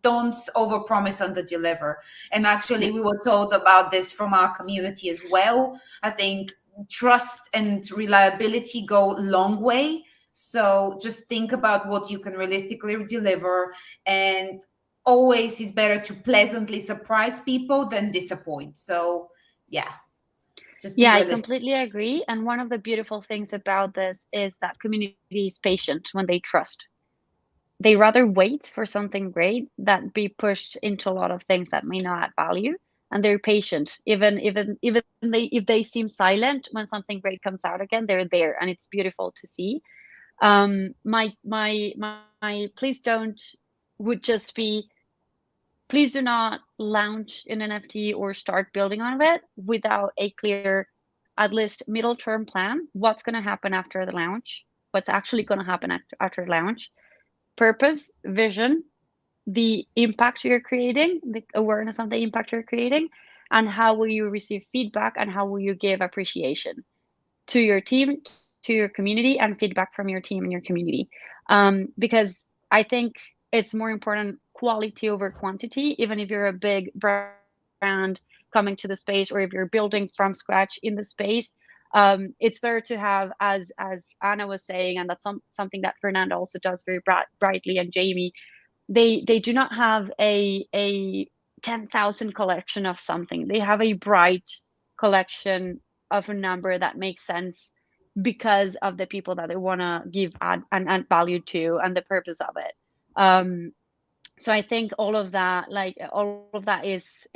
Speaker 4: don't overpromise, underdeliver. And actually, we were told about this from our community as well. I think trust and reliability go a long way. So just think about what you can realistically deliver, and always is better to pleasantly surprise people than disappoint. So just be
Speaker 3: I
Speaker 4: realistic.
Speaker 3: completely agree. And one of the beautiful things about this is that community is patient when they trust. They rather wait for something great than be pushed into a lot of things that may not add value. And they're patient, even if they seem silent when something great comes out again, they're there, and it's beautiful to see. My please don't would just be, please do not launch an NFT or start building on it without a clear, at least middle term plan. What's going to happen after the launch? What's actually going to happen after launch? Purpose, vision, the impact you're creating, the awareness of the impact you're creating, and how will you receive feedback, and how will you give appreciation to your team, to your community, and feedback from your team and your community. Because I think it's more important quality over quantity, even if you're a big brand coming to the space, or if you're building from scratch in the space. It's better to have, as Anna was saying, and that's something that Fernanda also does very brightly, and Jamie, they do not have a 10,000 collection of something. They have a bright collection of a number that makes sense because of the people that they want to give add value to, and the purpose of it. So I think all of that is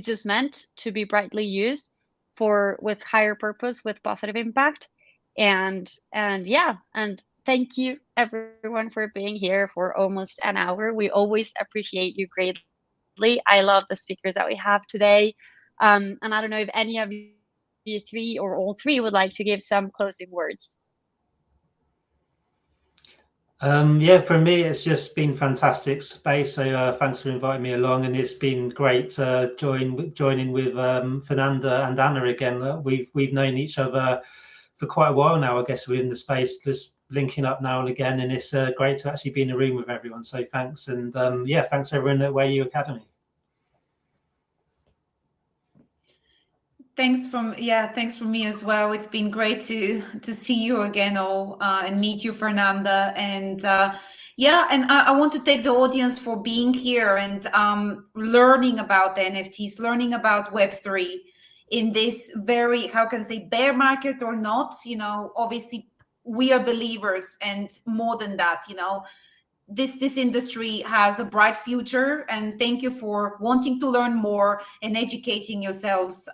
Speaker 3: just meant to be brightly used with higher purpose, with positive impact. And thank you everyone for being here for almost an hour. We always appreciate you greatly. I love the speakers that we have today. And I don't know if any of you three or all three would like to give some closing words.
Speaker 2: For me, it's just been fantastic space. So thanks for inviting me along, and it's been great joining with Fernanda and Anna again. We've known each other for quite a while now. I guess we're in the space, just linking up now and again, and it's great to actually be in a room with everyone. So thanks, and thanks everyone at WEYU Academy.
Speaker 4: Thanks from me as well. It's been great to see you again, all, and meet you, Fernanda. And and I want to thank the audience for being here and learning about the NFTs, learning about Web3 in this very, how can I say, bear market or not. Obviously we are believers, and more than that, this industry has a bright future, and thank you for wanting to learn more and educating yourselves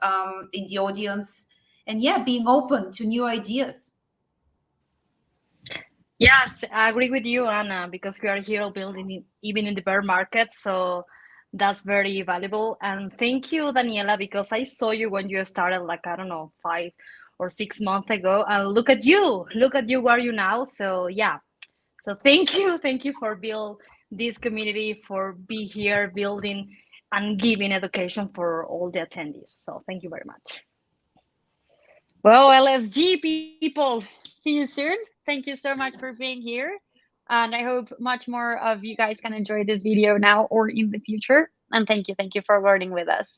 Speaker 4: in the audience, and being open to new ideas.
Speaker 5: Yes, I agree with you, Anna, because we are here building it even in the bear market. So that's very valuable. And thank you, Daniela, because I saw you when you started, like, I don't know, 5 or 6 months ago. And look at you, where are you now? So yeah. So thank you. Thank you for build this community, for be here building and giving education for all the attendees. So thank you very much.
Speaker 3: Well, LFG people, see you soon. Thank you so much for being here. And I hope much more of you guys can enjoy this video now or in the future. And thank you for learning with us.